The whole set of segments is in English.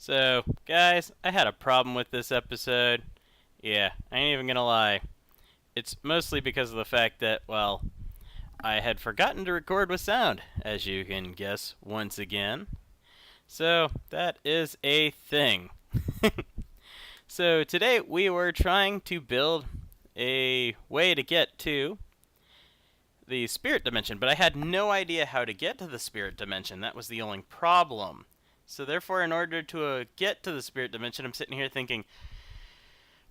So, guys, I had a problem with this episode. Yeah, I ain't even gonna lie. It's mostly because of the fact that, well, I had forgotten to record with sound, as you can guess once again. So, that is a thing. So, today we were trying to build a way to get to the spirit dimension, but I had no idea how to get to the spirit dimension. That was the only problem. So therefore, in order to get to the spirit dimension, I'm sitting here thinking,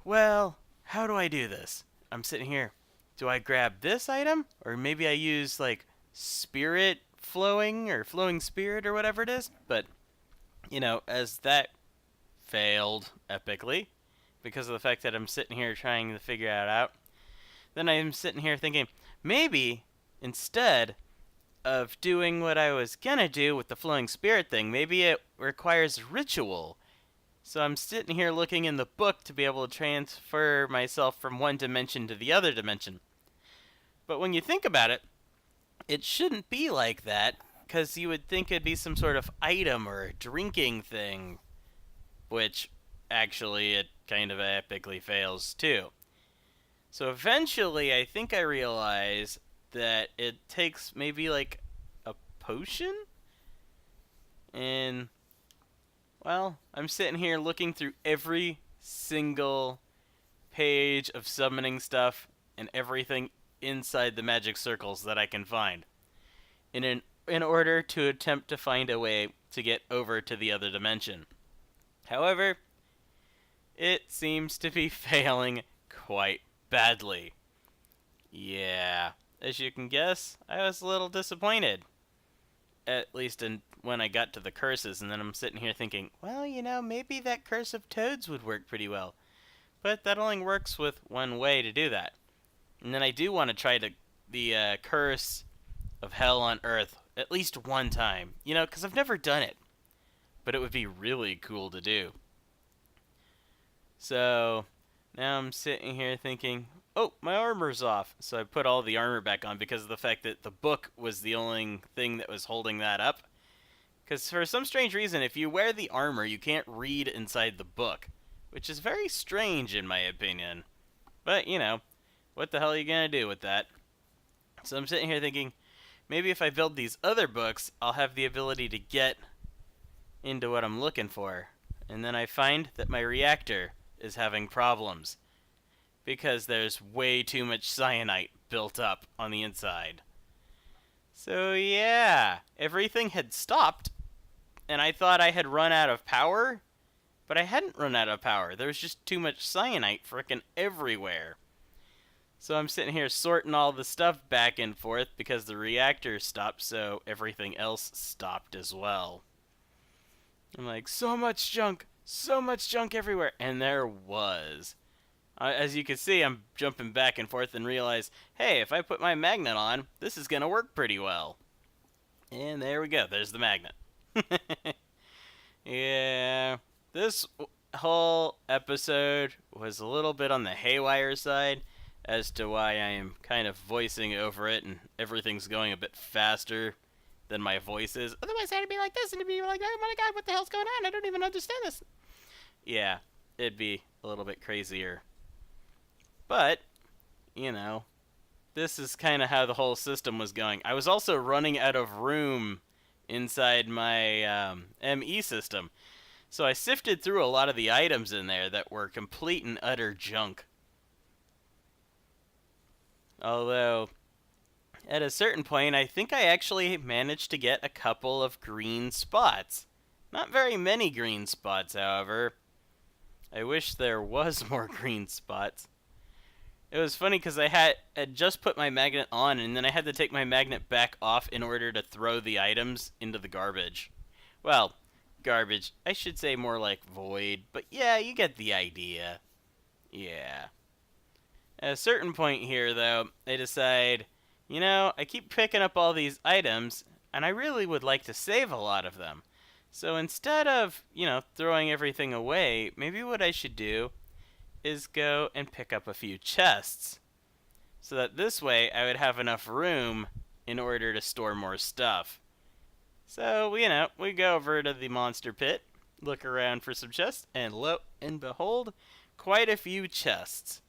well, how do I do this? I'm sitting here. Do I grab this item? Or maybe I use, like, spirit flowing or flowing spirit or whatever it is? But, as that failed epically, because of the fact that I'm sitting here trying to figure it out, then I'm sitting here thinking, maybe instead of doing what I was gonna do with the flowing spirit thing, maybe it requires ritual. So I'm sitting here looking in the book to be able to transfer myself from one dimension to the other dimension. But when you think about it, it shouldn't be like that, because you would think it'd be some sort of item or drinking thing, which actually it kind of epically fails too. So eventually, I think I realize that it takes maybe like a potion? And, well, I'm sitting here looking through every single page of summoning stuff and everything inside the magic circles that I can find in order to attempt to find a way to get over to the other dimension. However, it seems to be failing quite badly. Yeah, as you can guess, I was a little disappointed. At least when I got to the curses, and then I'm sitting here thinking, well, maybe that curse of toads would work pretty well. But that only works with one way to do that. And then I do want to try the curse of hell on earth at least one time. Because I've never done it. But it would be really cool to do. So, now I'm sitting here thinking, oh, my armor's off. So I put all the armor back on because of the fact that the book was the only thing that was holding that up. Because for some strange reason, if you wear the armor, you can't read inside the book. Which is very strange in my opinion. But, what the hell are you going to do with that? So I'm sitting here thinking, maybe if I build these other books, I'll have the ability to get into what I'm looking for. And then I find that my reactor is having problems. Because there's way too much cyanite built up on the inside. So yeah, everything had stopped, and I thought I had run out of power, but I hadn't run out of power. There was just too much cyanite frickin' everywhere. So I'm sitting here sorting all the stuff back and forth because the reactor stopped, so everything else stopped as well. I'm like, so much junk everywhere, and there was. As you can see, I'm jumping back and forth and realize, hey, if I put my magnet on, this is going to work pretty well. And there we go. There's the magnet. Yeah. This whole episode was a little bit on the haywire side as to why I am kind of voicing over it and everything's going a bit faster than my voice is. Otherwise, I'd be like this and it'd be like, oh my god, what the hell's going on? I don't even understand this. Yeah, it'd be a little bit crazier. But, this is kind of how the whole system was going. I was also running out of room inside my ME system. So I sifted through a lot of the items in there that were complete and utter junk. Although, at a certain point, I think I actually managed to get a couple of green spots. Not very many green spots, however. I wish there was more green spots. It was funny because I had just put my magnet on and then I had to take my magnet back off in order to throw the items into the garbage. Well, garbage. I should say more like void, but yeah, you get the idea. Yeah. At a certain point here, though, I decide, I keep picking up all these items and I really would like to save a lot of them. So instead of, throwing everything away, maybe what I should do is go and pick up a few chests. So that this way I would have enough room in order to store more stuff. So, we go over to the monster pit. look around for some chests, and lo and behold, quite a few chests.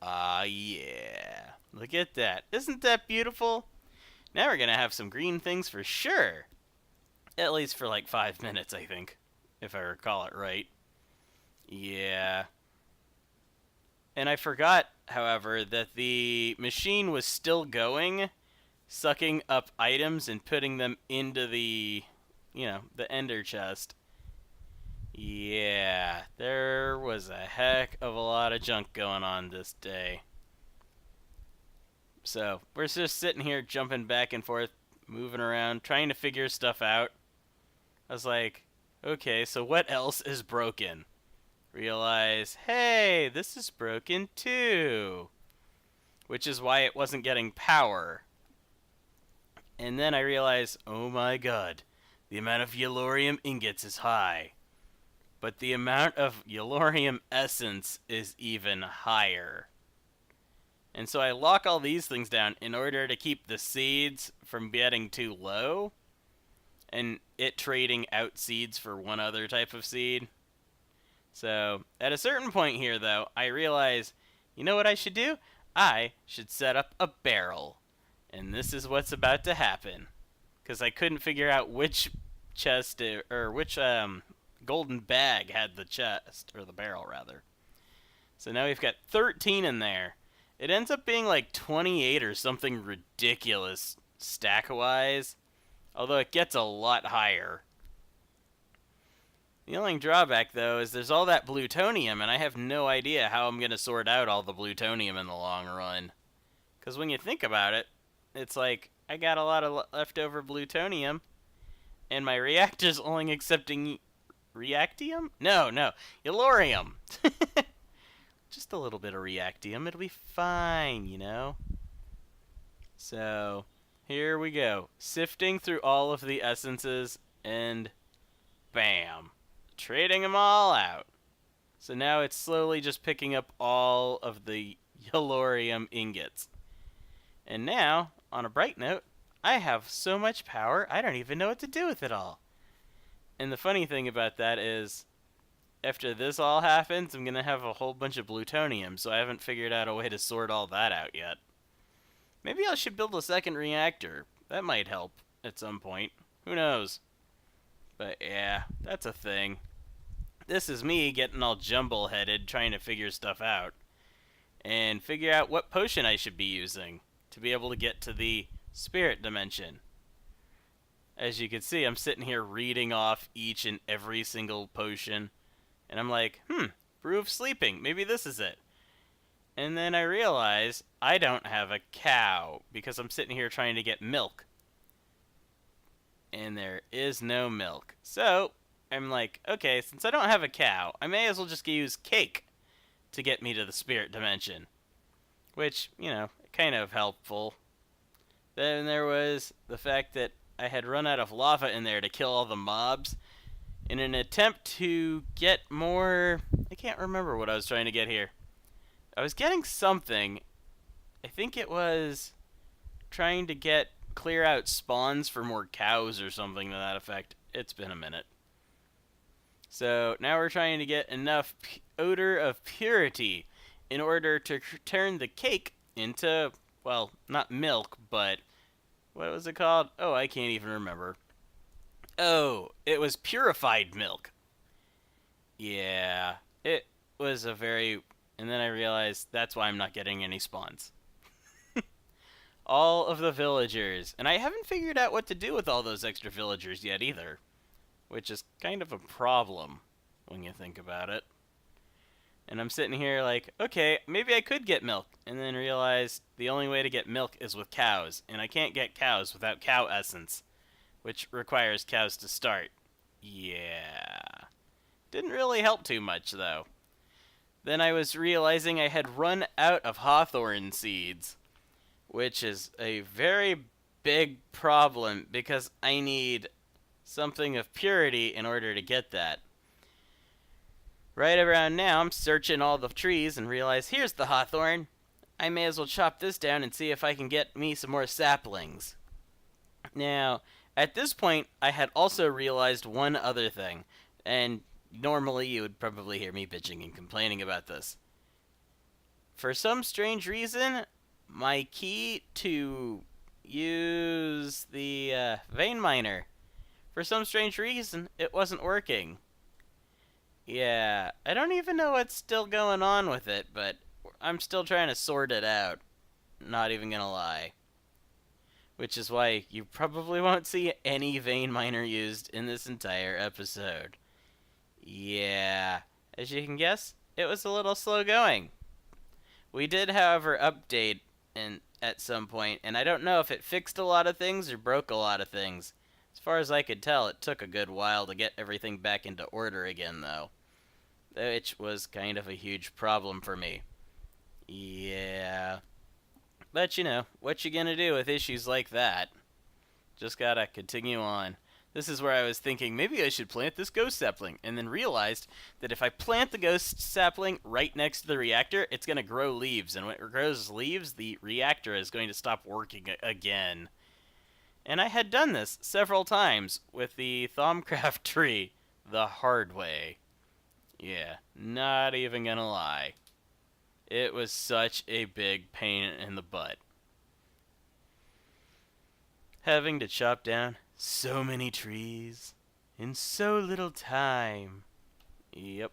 Ah, yeah. Look at that. Isn't that beautiful? Now we're gonna have some green things for sure. At least for like 5 minutes, I think. If I recall it right. Yeah. And I forgot, however, that the machine was still going, sucking up items and putting them into the ender chest. Yeah, there was a heck of a lot of junk going on this day. So, we're just sitting here jumping back and forth, moving around, trying to figure stuff out. I was like, okay, so what else is broken? Realize, hey, this is broken too. Which is why it wasn't getting power. And then I realized, oh my god, the amount of Yellorium ingots is high. But the amount of Yellorium essence is even higher. And so I lock all these things down in order to keep the seeds from getting too low. And it trading out seeds for one other type of seed. So, at a certain point here, though, I realize, you know what I should do? I should set up a barrel. And this is what's about to happen. Because I couldn't figure out which chest, or which golden bag had the chest, or the barrel, rather. So now we've got 13 in there. It ends up being like 28 or something ridiculous stack-wise. Although it gets a lot higher. The only drawback, though, is there's all that plutonium, and I have no idea how I'm going to sort out all the plutonium in the long run. Because when you think about it, it's like, I got a lot of leftover plutonium, and my reactor's only accepting reactium? No, Yellorium. Just a little bit of reactium. It'll be fine, you know? So, here we go. Sifting through all of the essences, and bam. Trading them all out. So now it's slowly just picking up all of the Yellorium ingots. And now, on a bright note, I have so much power, I don't even know what to do with it all. And the funny thing about that is, after this all happens, I'm going to have a whole bunch of plutonium, so I haven't figured out a way to sort all that out yet. Maybe I should build a second reactor. That might help at some point. Who knows? But yeah, that's a thing. This is me getting all jumble-headed trying to figure stuff out. And figure out what potion I should be using to be able to get to the spirit dimension. As you can see, I'm sitting here reading off each and every single potion. And I'm like, brew of sleeping. Maybe this is it. And then I realize I don't have a cow because I'm sitting here trying to get milk. And there is no milk. So, I'm like, okay, since I don't have a cow, I may as well just use cake to get me to the spirit dimension. Which, kind of helpful. Then there was the fact that I had run out of lava in there to kill all the mobs. In an attempt to get more... I can't remember what I was trying to get here. I was getting something. I think it was trying to clear out spawns for more cows or something to that effect. It's been a minute. So now we're trying to get enough odor of purity in order to turn the cake into, well, not milk, but what was it called? Oh, I can't even remember. Oh, it was purified milk. Yeah, it was a very... And then I realized that's why I'm not getting any spawns. All of the villagers. And I haven't figured out what to do with all those extra villagers yet either. Which is kind of a problem when you think about it. And I'm sitting here like, okay, maybe I could get milk. And then realize the only way to get milk is with cows. And I can't get cows without cow essence. Which requires cows to start. Yeah. Didn't really help too much though. Then I was realizing I had run out of hawthorn seeds. Which is a very big problem because I need something of purity in order to get that. Right around now, I'm searching all the trees and realize here's the hawthorn. I may as well chop this down and see if I can get me some more saplings. Now, at this point, I had also realized one other thing. And normally you would probably hear me bitching and complaining about this. For some strange reason, my key to use the vein miner, for some strange reason, it wasn't working. Yeah, I don't even know what's still going on with it, but I'm still trying to sort it out. Not even gonna lie. Which is why you probably won't see any vein miner used in this entire episode. Yeah, as you can guess, it was a little slow going. We did, however, update at some point, and I don't know if it fixed a lot of things or broke a lot of things. As far as I could tell, it took a good while to get everything back into order again, though. Which was kind of a huge problem for me. Yeah. But you know, what you gonna do with issues like that? Just gotta continue on. This is where I was thinking maybe I should plant this ghost sapling, and then realized that if I plant the ghost sapling right next to the reactor, it's going to grow leaves, and when it grows leaves, the reactor is going to stop working again. And I had done this several times with the Thaumcraft tree the hard way. Yeah, not even gonna lie. It was such a big pain in the butt. Having to chop down so many trees in so little time. Yep.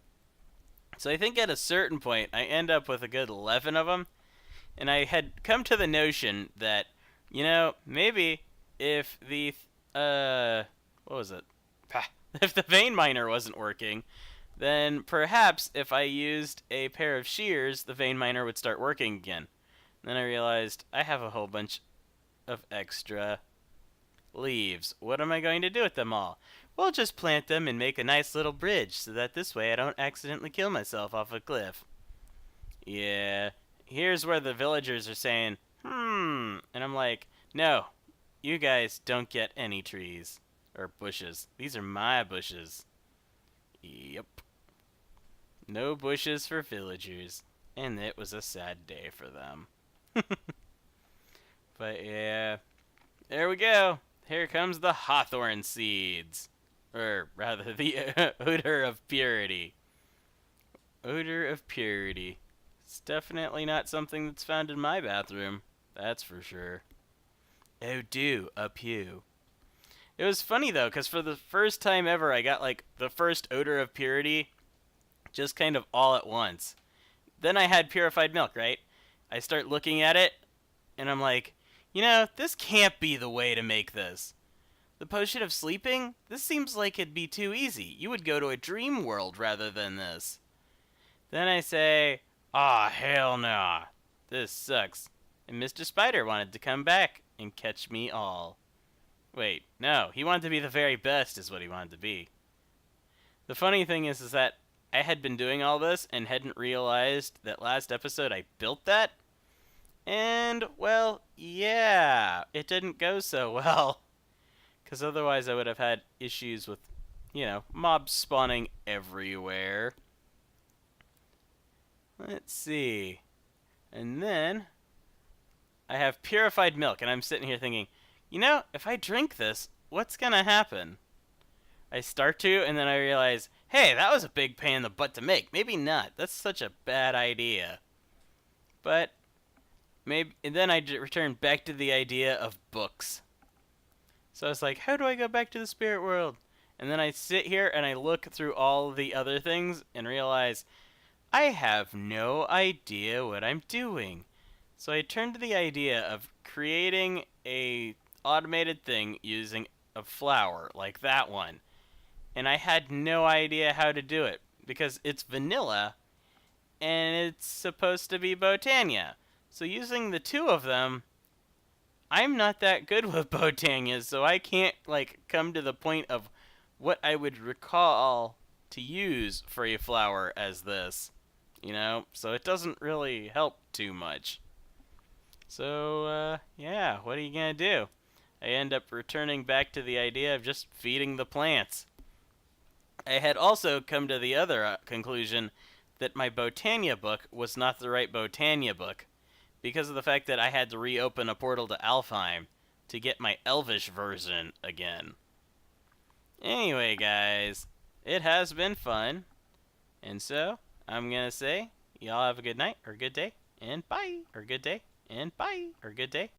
So I think at a certain point, I end up with a good 11 of them. And I had come to the notion that, you know, maybe if the, what was it? If the vein miner wasn't working, then perhaps if I used a pair of shears, the vein miner would start working again. And then I realized I have a whole bunch of extra leaves. What am I going to do with them all? Well, just plant them and make a nice little bridge so that this way I don't accidentally kill myself off a cliff. Yeah, here's where the villagers are saying, and I'm like, no, you guys don't get any trees or bushes. These are my bushes. Yep. No bushes for villagers. And it was a sad day for them. But yeah, there we go. Here comes the hawthorn seeds. Or rather, the odor of purity. Odor of purity. It's definitely not something that's found in my bathroom. That's for sure. Oh, do up you. It was funny though, because for the first time ever, I got like the first odor of purity just kind of all at once. Then I had purified milk, right? I start looking at it, and I'm like, you know, this can't be the way to make this. The potion of sleeping? This seems like it'd be too easy. You would go to a dream world rather than this. Then I say, aw, hell nah. This sucks. And Mr. Spider wanted to come back and catch me all. Wait, no, he wanted to be the very best is what he wanted to be. The funny thing is that I had been doing all this and hadn't realized that last episode I built that. And, well, yeah, it didn't go so well. Because otherwise I would have had issues with, you know, mobs spawning everywhere. Let's see. And then I have purified milk, and I'm sitting here thinking, you know, if I drink this, what's going to happen? I start to, and then I realize, hey, that was a big pain in the butt to make. Maybe not. That's such a bad idea. But maybe, and then I return back to the idea of books. So I was like, how do I go back to the spirit world? And then I sit here and I look through all the other things and realize I have no idea what I'm doing. So I turned to the idea of creating a automated thing using a flower like that one. And I had no idea how to do it because it's vanilla and it's supposed to be Botania. So using the two of them, I'm not that good with Botanias, so I can't like come to the point of what I would recall to use for a flower as this, you know? So it doesn't really help too much. So, yeah, what are you gonna do? I end up returning back to the idea of just feeding the plants. I had also come to the other conclusion that my Botania book was not the right Botania book because of the fact that I had to reopen a portal to Alfheim to get my Elvish version again. Anyway, guys, It has been fun. And so, I'm going to say, y'all have a good night or good day, and bye, or good day, and bye, or good day.